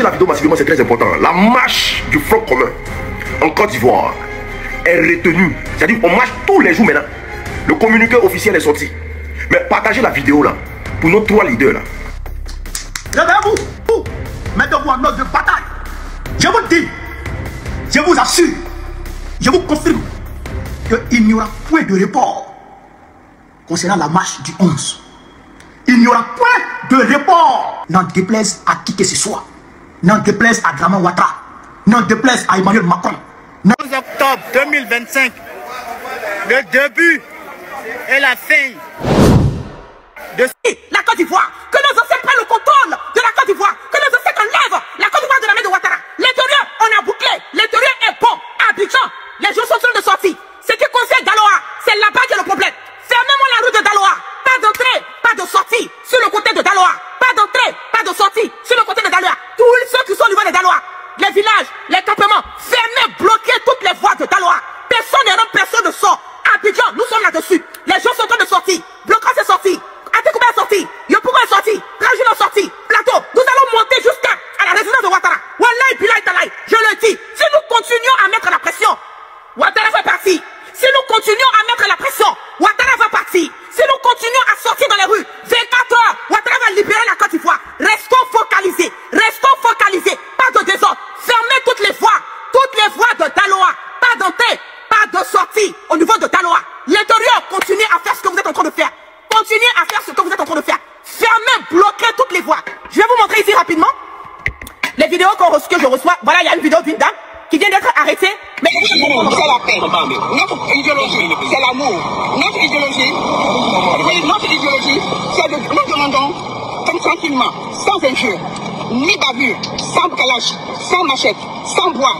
Partagez la vidéo massivement, c'est très important. La marche du Front commun en Côte d'Ivoire est retenue. C'est-à-dire qu'on marche tous les jours maintenant. Le communiqué officiel est sorti. Mais partagez la vidéo là, pour nos 3 leaders là. Réveillez-vous, mettez-vous en ordre de bataille. Je vous dis, je vous assure, je vous confirme qu'il n'y aura point de report concernant la marche du 11. Il n'y aura point de report. N'en déplaise à qui que ce soit. N'en déplaise à Draman Ouattara. N'en déplaise à Emmanuel Macron. 11 octobre 2025, le début et la fin de la Côte d'Ivoire. Que nos anciens prennent le contrôle de la Côte d'Ivoire. Que nos anciens enlèvent la Côte d'Ivoire de la main de Ouattara. L'intérieur, on a bouclé. L'intérieur est bon. Abidjan, les jours sont de sortie. Ce qui concerne Daloa, c'est là-bas qu'il y a le problème. Fermez-moi la rue de Daloa. Pas d'entrée, pas de sortie sur le côté de Daloa. Pas d'entrée, pas de sortie sur le côté de Daloa. Tous ceux qui sont au niveau de Daloa, les villages, les campements, fermez, bloquez toutes les voies de Daloa. Personne ne rentre, personne ne sort. Abidjan, nous sommes là-dessus. Les gens sont en train de sortir. Bloquant est sorti. Atekouba est sorti. Yopouba est sorti. Rajin est sorti. Plateau, nous allons monter jusqu'à la résidence de Ouattara. Wallahi, Bilal Talaï, je le dis. Si nous continuons à mettre la pression, Ouattara va partir. Si nous continuons à mettre la pression, Ouattara va partir. Si nous continuons à sortir dans les rues, 24 heures, Ouattara va libérer la Côte d'Ivoire. Restons focalisés. Restons focalisés. Pas de désordre. Fermez toutes les voies de Daloa. Pas d'entrée, pas de sortie au niveau de Daloa. L'intérieur, continuez à faire ce que vous êtes en train de faire. Continuez à faire ce que vous êtes en train de faire. Fermez, bloquez toutes les voies. Je vais vous montrer ici rapidement les vidéos que je reçois. Voilà, il y a une vidéo d'une dame qui vient d'être arrêtée. Mais c'est la paix. Notre idéologie, c'est l'amour. Notre idéologie, c'est de nous demandons, comme tranquillement, sans injure, ni bavure, sans calage, sans machette, sans bois.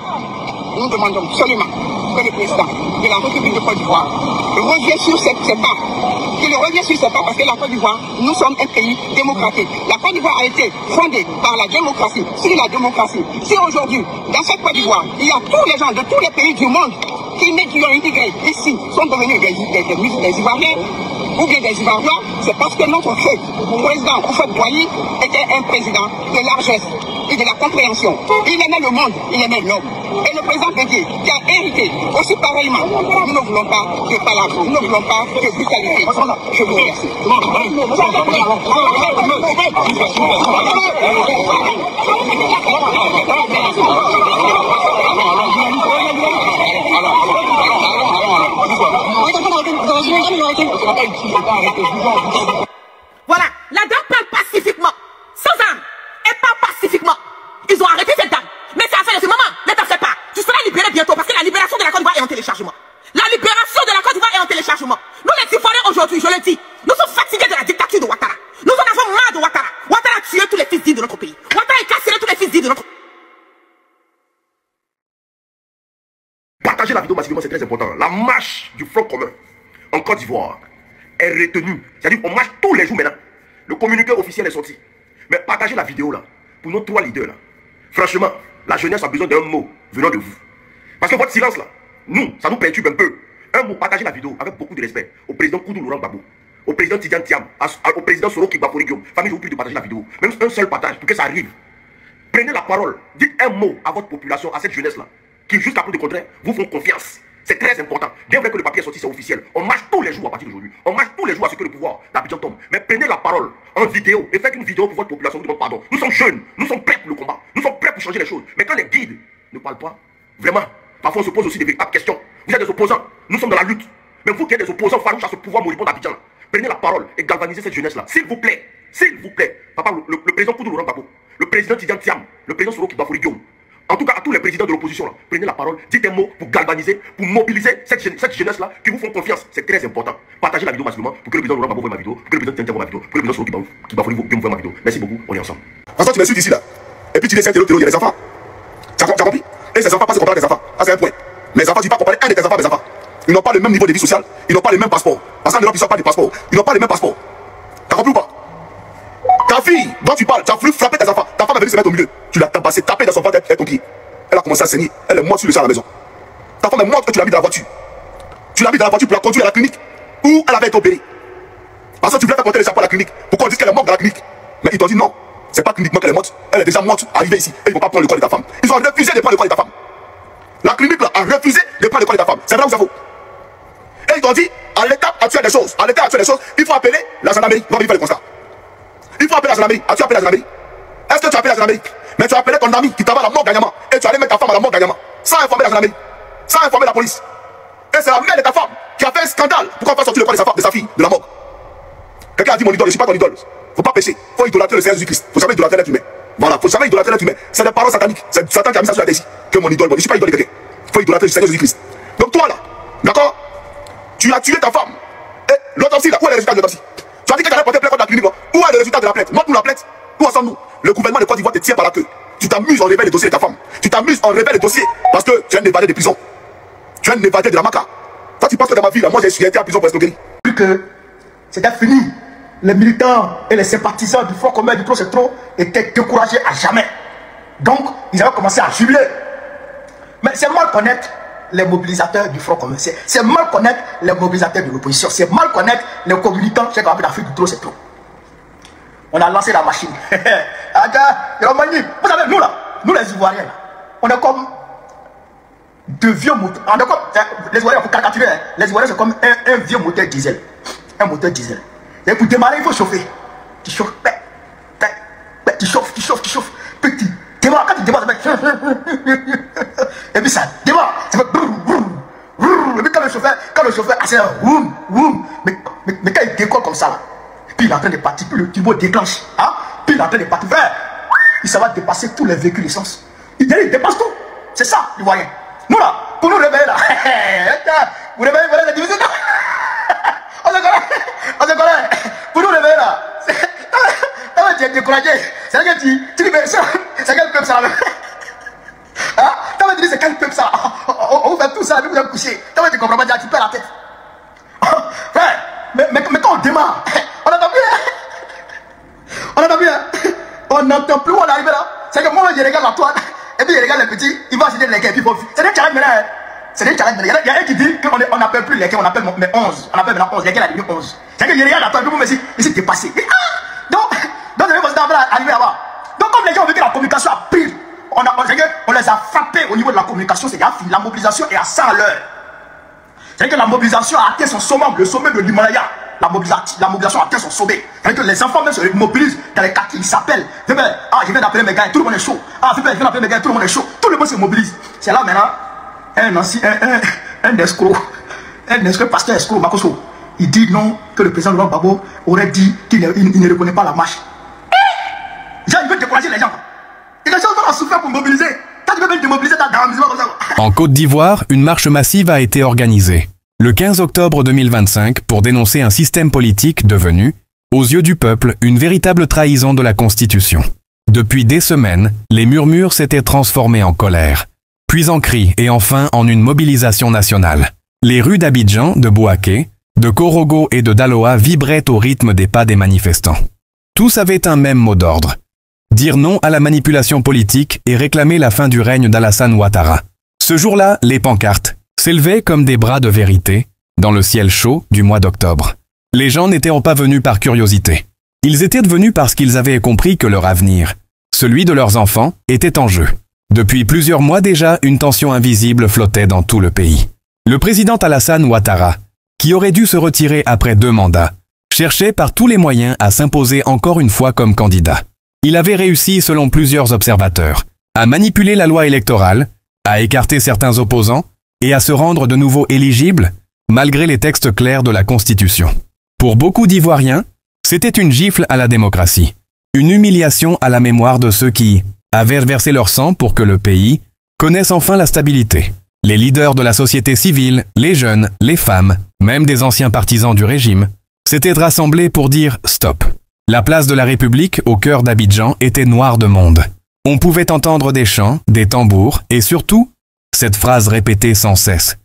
Nous demandons absolument que le président de la République de Côte d'Ivoire revienne sur ses pas. Qu'il revienne sur ses pas parce que la Côte d'Ivoire, nous sommes un pays démocratique. La Côte d'Ivoire a été fondée par la démocratie, sur la démocratie. Si aujourd'hui, dans cette Côte d'Ivoire, il y a tous les gens de tous les pays du monde qui ont immigré ici, sont devenus des Ivoiriens, ou bien des Ivoiriens, c'est parce que notre président Houphouët-Boigny était un président de largesse et de la compréhension. Il aimait le monde, il aimait l'homme. Et le président Bédié, qui a hérité aussi pareillement, nous ne voulons pas de palabres, nous ne voulons pas de brutalité. Je vous remercie. Voilà, la dame parle pacifiquement, sans armes, et parle pacifiquement. Ils ont arrêté cette dame. Mais c'est à faire de ce moment, ne t'en fais pas. Tu seras libéré bientôt parce que la libération de la Côte d'Ivoire est en téléchargement. La libération de la Côte d'Ivoire est en téléchargement. Nous les Ivoiriens aujourd'hui, je le dis, nous sommes fatigués de la dictature de Ouattara. Nous en avons marre de Ouattara. Ouattara a tué tous les fils dignes de notre pays. Ouattara a cassé tous les fils dignes de notre pays. Partagez la vidéo massivement, c'est très important. La marche du Front commun en Côte d'Ivoire est retenue. C'est-à-dire qu'on marche tous les jours maintenant. Le communiqué officiel est sorti. Mais partagez la vidéo là, pour nos 3 leaders là. Franchement, la jeunesse a besoin d'un mot venant de vous. Parce que votre silence là, nous, ça nous perturbe un peu. Un mot, partagez la vidéo avec beaucoup de respect au président Koudou Laurent Gbagbo, au président Tidiane Thiam, au président Soro Kibafori Guillaume. Famille, je vous prie de partager la vidéo. Même un seul partage pour que ça arrive. Prenez la parole, dites un mot à votre population, à cette jeunesse là, qui jusqu'à preuve de contraire vous font confiance. C'est très important. Bien vrai que le papier est sorti, c'est officiel. On marche tous les jours à partir d'aujourd'hui. On marche tous les jours à ce que le pouvoir d'Abidjan tombe. Mais prenez la parole en vidéo et faites une vidéo pour votre population. Nous demandons pardon. Nous sommes jeunes. Nous sommes prêts pour le combat. Nous sommes prêts pour changer les choses. Mais quand les guides ne parlent pas, vraiment, parfois on se pose aussi des véritables questions. Vous êtes des opposants. Nous sommes dans la lutte. Mais vous qui êtes des opposants farouches à ce pouvoir moribond d'Abidjan, prenez la parole et galvanisez cette jeunesse-là. S'il vous plaît. S'il vous plaît. Papa, le président Koudou Laurent Gbagbo, le président Tidiane Thiam, le président Soro Kibafori Guillaume. En tout cas, à tous les présidents de l'opposition, prenez la parole, dites un mot pour galvaniser, pour mobiliser cette jeunesse-là qui vous font confiance. C'est très important. Partagez la vidéo massivement pour que le président Laurent Gbagbo voie ma vidéo, pour que le président Tidiane voie ma vidéo, pour que le président Soro Kibafori Guillaume voie ma vidéo. Merci beaucoup, on est ensemble. Parce que tu m'insultes ici là, et puis tu dis c'est il y a des enfants. Tu as compris? Et ces enfants, pas se comparer des enfants. Ah, c'est un point. Mes enfants, tu ne peux pas comparer un de tes enfants à mes enfants. Ils n'ont pas le même niveau de vie sociale, ils n'ont pas les mêmes passeports. Parce qu'en Europe, ils ne sortent pas du passeport. Ils n'ont pas les mêmes passeports. Tu as compris ou pas? Ta fille, dont tu parles, tu as voulu frapper tes enfants. Ta femme est venue se mettre au milieu. Tu l'as tabassé, tapé dans son ventre, elle ton pied. Elle a commencé à saigner. Elle est morte sur le sol à la maison. Ta femme est morte que tu l'as mis dans la voiture. Tu l'as mis dans la voiture pour la conduire à la clinique où elle avait été opérée. Parce que tu voulais faire porter les chapeaux à la clinique pour qu'on dise qu'elle est morte dans la clinique. Mais ils t'ont dit non. C'est pas cliniquement qu'elle est morte. Elle est déjà morte, arrivée ici. Et ils vont pas prendre le corps de ta femme. Ils ont refusé de prendre le corps de ta femme. La clinique là a refusé de prendre le corps de ta femme. C'est vrai ou c'est faux? Et ils ont dit, à l'état actuel des choses, il faut appeler la gendarmerie. On va faire le constat. Il faut appeler la gendarmerie. As-tu appelé la gendarmerie? Est-ce que tu as appelé la gendarmerie? Mais tu as appelé ton ami qui t'avait à la mort gagnamment. Et tu allais mettre ta femme à la mort gagnamment. Sans informer la gendarmerie. Sans informer la police. Et c'est la mère de ta femme qui a fait un scandale. Pourquoi faire sortir le corps de sa femme, de sa fille, de la mort? Quelqu'un a dit mon idole, je ne suis pas ton idole. Faut pas pécher. Faut idolâtrer le Seigneur Jésus-Christ. Faut jamais idolâtrer l'être humain. Voilà, faut jamais idolâtrer l'être humain. C'est des paroles sataniques. C'est Satan qui a mis ça sur la tête ici. Que mon idole, moi, je ne suis pas idole de quelqu'un. Faut idolâtrer le Seigneur Jésus-Christ. Donc toi là, d'accord? Tu as tué ta femme. Et l'autopsie là, où est le résultat de l'autopsie? Tu as dit que tu allais porter plainte contre la clinique. Où est le résultat de la plainte? Montre-nous la plainte. Où en sommes-nous? Le gouvernement de Côte d'Ivoire te tient par la queue. Tu t'amuses en révèle les dossiers de ta femme. Tu t'amuses en révèle les dossiers parce que tu viens d'évader des prisons. Tu viens d'évader de la maca. Toi tu penses que dans ma vie là, moi j'ai été en prison pour escroquerie. Plus que c'était fini. Les militants et les sympathisants du Front commun du Pro-C'est-Trop étaient découragés à jamais. Donc, ils avaient commencé à jubiler. Mais c'est mal connaître les mobilisateurs du Front commun. C'est mal connaître les mobilisateurs de l'opposition. C'est mal connaître les communicants chez l'Afrique du Pro-C'est-Trop. On a lancé la machine. Vous savez, nous là, nous les Ivoiriens, là, on est comme de vieux moteurs. On est comme, les Ivoiriens, pour caricaturer, les Ivoiriens c'est comme un vieux moteur diesel. Un moteur diesel. Et pour démarrer, il faut chauffer. Tu chauffes, tu chauffes. Puis tu démarres, quand tu démarres, ça fait... Et puis ça démarre, ça fait... Et puis quand le chauffeur accélère, mais quand il décolle comme ça, là, puis il est en train de partir, puis le turbo déclenche, hein? Puis il est en train de partir, il va dépasser tous les véhicules d'essence. Il dépasse tout. C'est ça, l'Ivoirien. Nous là, pour nous réveiller là, vous réveillez la division. On se connaît. Pour nous réveiller là, tu es découragé. C'est vrai que tu dis, mais c'est quel peuple ça là? Hein? Tu dis, c'est quel peuple ça? On vous fait tout ça, vous êtes couché. Tu comprends pas, tu perds la tête. Mais quand on démarre, on n'entend plus. On n'entend plus où on arrive là. C'est que moi, je regarde la toile, et puis je regarde les petits, ils vont acheter les quais, et puis c'est des challenges maintenant. C'est des challenges. Il y a un qui dit qu'on n'appelle plus les quais, on appelle mais 11. On appelle maintenant 11. Les quais, la ligne 11. C'est que je regarde la toile, et puis je me suis dépassé. Donc, je vais vous arriver là-bas. Donc, comme les gens ont vu que la communication a pris, on les a frappés au niveau de la communication, c'est-à-dire la mobilisation est à 100 à l'heure. C'est-à-dire que la mobilisation a atteint son sommet, le sommet de l'Himalaya. La mobilisation a atteint son sommet. C'est-à-dire que les enfants même se mobilisent dans les quartiers, ils s'appellent. Je viens d'appeler mes gars, tout le monde est chaud. Je viens d'appeler mes gars, tout le monde est chaud. Tout le monde se mobilise. C'est là maintenant, un escroc, pasteur escroc, Makoso, il dit non, que le président Laurent Gbagbo aurait dit qu'il ne reconnaît pas la marche. Il veut décourager les gens. Et les gens vont souffrir pour mobiliser. Quand tu veux démobiliser, tu as dans comme ça. En Côte d'Ivoire, une marche massive a été organisée le 15 octobre 2025 pour dénoncer un système politique devenu, aux yeux du peuple, une véritable trahison de la Constitution. Depuis des semaines, les murmures s'étaient transformés en colère, puis en cris et enfin en une mobilisation nationale. Les rues d'Abidjan, de Bouaké, de Korogo et de Daloa vibraient au rythme des pas des manifestants. Tous avaient un même mot d'ordre: dire non à la manipulation politique et réclamer la fin du règne d'Alassane Ouattara. Ce jour-là, les pancartes s'élevaient comme des bras de vérité dans le ciel chaud du mois d'octobre. Les gens n'étaient pas venus par curiosité. Ils étaient venus parce qu'ils avaient compris que leur avenir, celui de leurs enfants, était en jeu. Depuis plusieurs mois déjà, une tension invisible flottait dans tout le pays. Le président Alassane Ouattara, qui aurait dû se retirer après 2 mandats, cherchait par tous les moyens à s'imposer encore une fois comme candidat. Il avait réussi, selon plusieurs observateurs, à manipuler la loi électorale, à écarter certains opposants et à se rendre de nouveau éligible, malgré les textes clairs de la Constitution. Pour beaucoup d'Ivoiriens, c'était une gifle à la démocratie, une humiliation à la mémoire de ceux qui avaient versé leur sang pour que le pays connaisse enfin la stabilité. Les leaders de la société civile, les jeunes, les femmes, même des anciens partisans du régime, s'étaient rassemblés pour dire « stop ». La place de la République, au cœur d'Abidjan, était noire de monde. On pouvait entendre des chants, des tambours et surtout, cette phrase répétée sans cesse.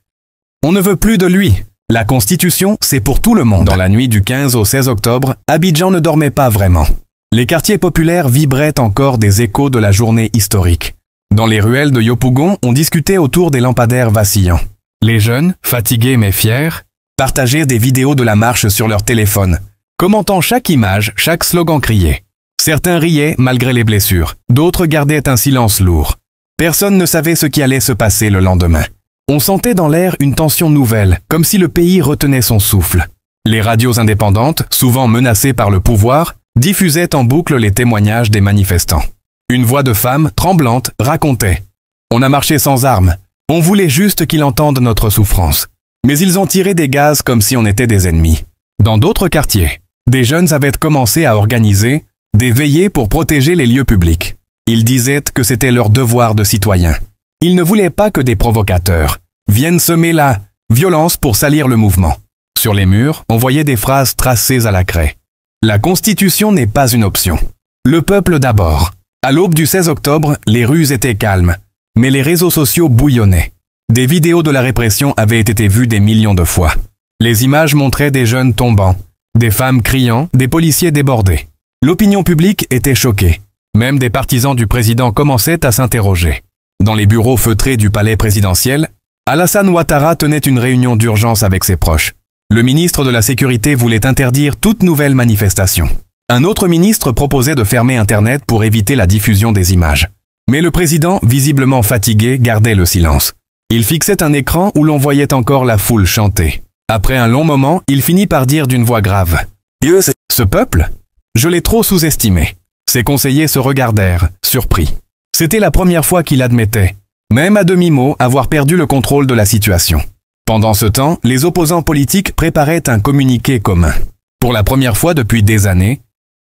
On ne veut plus de lui. La Constitution, c'est pour tout le monde. Dans la nuit du 15 au 16 octobre, Abidjan ne dormait pas vraiment. Les quartiers populaires vibraient encore des échos de la journée historique. Dans les ruelles de Yopougon, on discutait autour des lampadaires vacillants. Les jeunes, fatigués mais fiers, partageaient des vidéos de la marche sur leur téléphone, commentant chaque image, chaque slogan crié. Certains riaient malgré les blessures, d'autres gardaient un silence lourd. Personne ne savait ce qui allait se passer le lendemain. On sentait dans l'air une tension nouvelle, comme si le pays retenait son souffle. Les radios indépendantes, souvent menacées par le pouvoir, diffusaient en boucle les témoignages des manifestants. Une voix de femme, tremblante, racontait « On a marché sans armes. On voulait juste qu'ils entendent notre souffrance. Mais ils ont tiré des gaz comme si on était des ennemis. » Dans d'autres quartiers, des jeunes avaient commencé à organiser des veillées pour protéger les lieux publics. Ils disaient que c'était leur devoir de citoyen. Ils ne voulaient pas que des provocateurs viennent semer la violence pour salir le mouvement. Sur les murs, on voyait des phrases tracées à la craie. La Constitution n'est pas une option. Le peuple d'abord. À l'aube du 16 octobre, les rues étaient calmes, mais les réseaux sociaux bouillonnaient. Des vidéos de la répression avaient été vues des millions de fois. Les images montraient des jeunes tombant, des femmes criant, des policiers débordés. L'opinion publique était choquée. Même des partisans du président commençaient à s'interroger. Dans les bureaux feutrés du palais présidentiel, Alassane Ouattara tenait une réunion d'urgence avec ses proches. Le ministre de la Sécurité voulait interdire toute nouvelle manifestation. Un autre ministre proposait de fermer Internet pour éviter la diffusion des images. Mais le président, visiblement fatigué, gardait le silence. Il fixait un écran où l'on voyait encore la foule chanter. Après un long moment, il finit par dire d'une voix grave « Ce peuple, je l'ai trop sous-estimé. » Ses conseillers se regardèrent, surpris. C'était la première fois qu'il admettait, même à demi-mot, avoir perdu le contrôle de la situation. Pendant ce temps, les opposants politiques préparaient un communiqué commun. Pour la première fois depuis des années,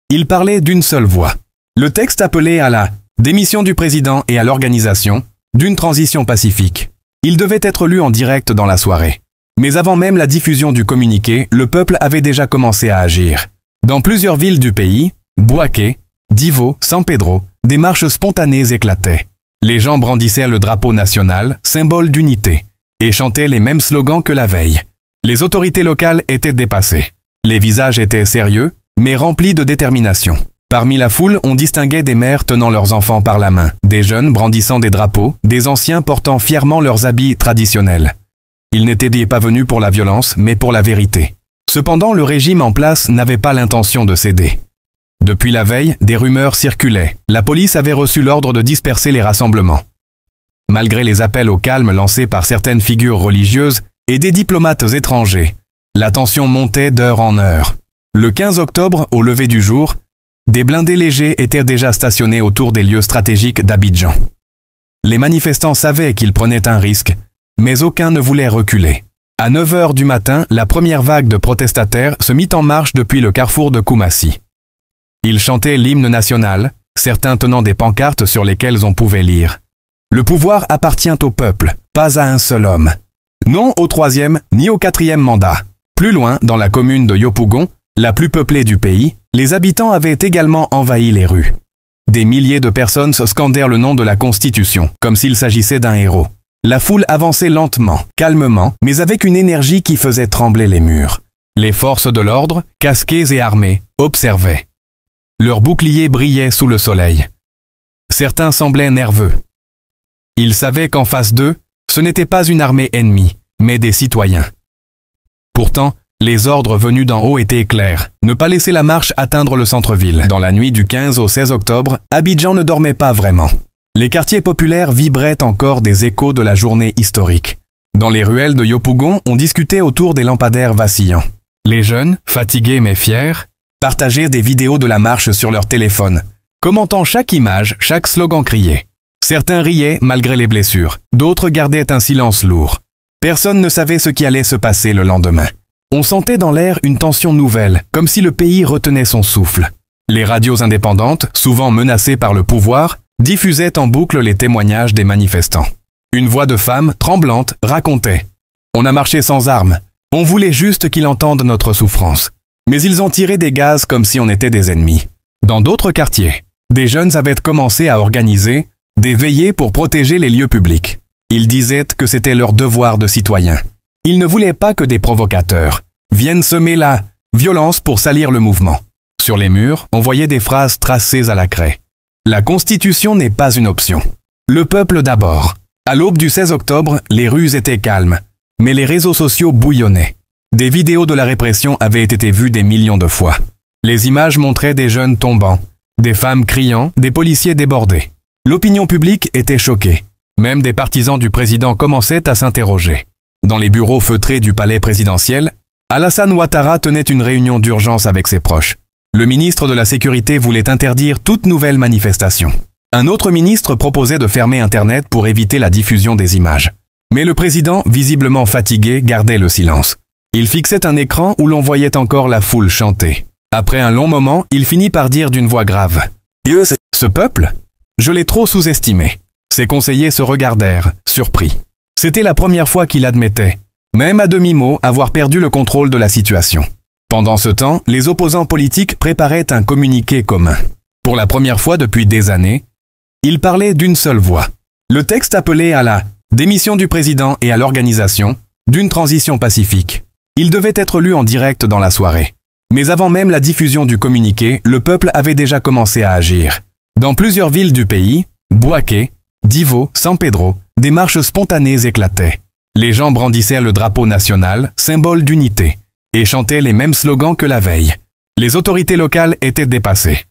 ils parlaient d'une seule voix. Le texte appelait à la démission du président et à l'organisation d'une transition pacifique. Il devait être lu en direct dans la soirée. Mais avant même la diffusion du communiqué, le peuple avait déjà commencé à agir. Dans plusieurs villes du pays, Bouaké, Divo, San Pedro, des marches spontanées éclataient. Les gens brandissaient le drapeau national, symbole d'unité, et chantaient les mêmes slogans que la veille. Les autorités locales étaient dépassées. Les visages étaient sérieux, mais remplis de détermination. Parmi la foule, on distinguait des mères tenant leurs enfants par la main, des jeunes brandissant des drapeaux, des anciens portant fièrement leurs habits traditionnels. Ils n'étaient pas venus pour la violence, mais pour la vérité. Cependant, le régime en place n'avait pas l'intention de céder. Depuis la veille, des rumeurs circulaient. La police avait reçu l'ordre de disperser les rassemblements. Malgré les appels au calme lancés par certaines figures religieuses et des diplomates étrangers, la tension montait d'heure en heure. Le 15 octobre, au lever du jour, des blindés légers étaient déjà stationnés autour des lieux stratégiques d'Abidjan. Les manifestants savaient qu'ils prenaient un risque, mais aucun ne voulait reculer. À 9 h du matin, la première vague de protestataires se mit en marche depuis le carrefour de Koumassi. Ils chantaient l'hymne national, certains tenant des pancartes sur lesquelles on pouvait lire « Le pouvoir appartient au peuple, pas à un seul homme. Non au 3e ni au 4e mandat. » Plus loin, dans la commune de Yopougon, la plus peuplée du pays, les habitants avaient également envahi les rues. Des milliers de personnes scandèrent le nom de la Constitution, comme s'il s'agissait d'un héros. La foule avançait lentement, calmement, mais avec une énergie qui faisait trembler les murs. Les forces de l'ordre, casquées et armées, observaient. Leurs boucliers brillaient sous le soleil. Certains semblaient nerveux. Ils savaient qu'en face d'eux, ce n'était pas une armée ennemie, mais des citoyens. Pourtant, les ordres venus d'en haut étaient clairs. Ne pas laisser la marche atteindre le centre-ville. Dans la nuit du 15 au 16 octobre, Abidjan ne dormait pas vraiment. Les quartiers populaires vibraient encore des échos de la journée historique. Dans les ruelles de Yopougon, on discutait autour des lampadaires vacillants. Les jeunes, fatigués mais fiers, partageaient des vidéos de la marche sur leur téléphone, commentant chaque image, chaque slogan crié. Certains riaient malgré les blessures, d'autres gardaient un silence lourd. Personne ne savait ce qui allait se passer le lendemain. On sentait dans l'air une tension nouvelle, comme si le pays retenait son souffle. Les radios indépendantes, souvent menacées par le pouvoir, diffusaient en boucle les témoignages des manifestants. Une voix de femme, tremblante, racontait « On a marché sans armes. On voulait juste qu'ils entendent notre souffrance. Mais ils ont tiré des gaz comme si on était des ennemis. » Dans d'autres quartiers, des jeunes avaient commencé à organiser des veillées pour protéger les lieux publics. Ils disaient que c'était leur devoir de citoyen. Ils ne voulaient pas que des provocateurs viennent semer la violence pour salir le mouvement. Sur les murs, on voyait des phrases tracées à la craie. La Constitution n'est pas une option. Le peuple d'abord. À l'aube du 16 octobre, les rues étaient calmes, mais les réseaux sociaux bouillonnaient. Des vidéos de la répression avaient été vues des millions de fois. Les images montraient des jeunes tombant, Des femmes criant, des policiers débordés. L'opinion publique était choquée. Même des partisans du président commençaient à s'interroger. Dans les bureaux feutrés du palais présidentiel, Alassane Ouattara tenait une réunion d'urgence avec ses proches. Le ministre de la Sécurité voulait interdire toute nouvelle manifestation. Un autre ministre proposait de fermer Internet pour éviter la diffusion des images. Mais le président, visiblement fatigué, gardait le silence. Il fixait un écran où l'on voyait encore la foule chanter. Après un long moment, il finit par dire d'une voix grave « Ce peuple ? Je l'ai trop sous-estimé. » Ses conseillers se regardèrent, surpris. C'était la première fois qu'il admettait, même à demi-mot, avoir perdu le contrôle de la situation. Pendant ce temps, les opposants politiques préparaient un communiqué commun. Pour la première fois depuis des années, ils parlaient d'une seule voix. Le texte appelait à la démission du président et à l'organisation d'une transition pacifique. Il devait être lu en direct dans la soirée. Mais avant même la diffusion du communiqué, le peuple avait déjà commencé à agir. Dans plusieurs villes du pays, Bouaké, Divo, San Pedro, des marches spontanées éclataient. Les gens brandissaient le drapeau national, symbole d'unité, et chantaient les mêmes slogans que la veille. Les autorités locales étaient dépassées.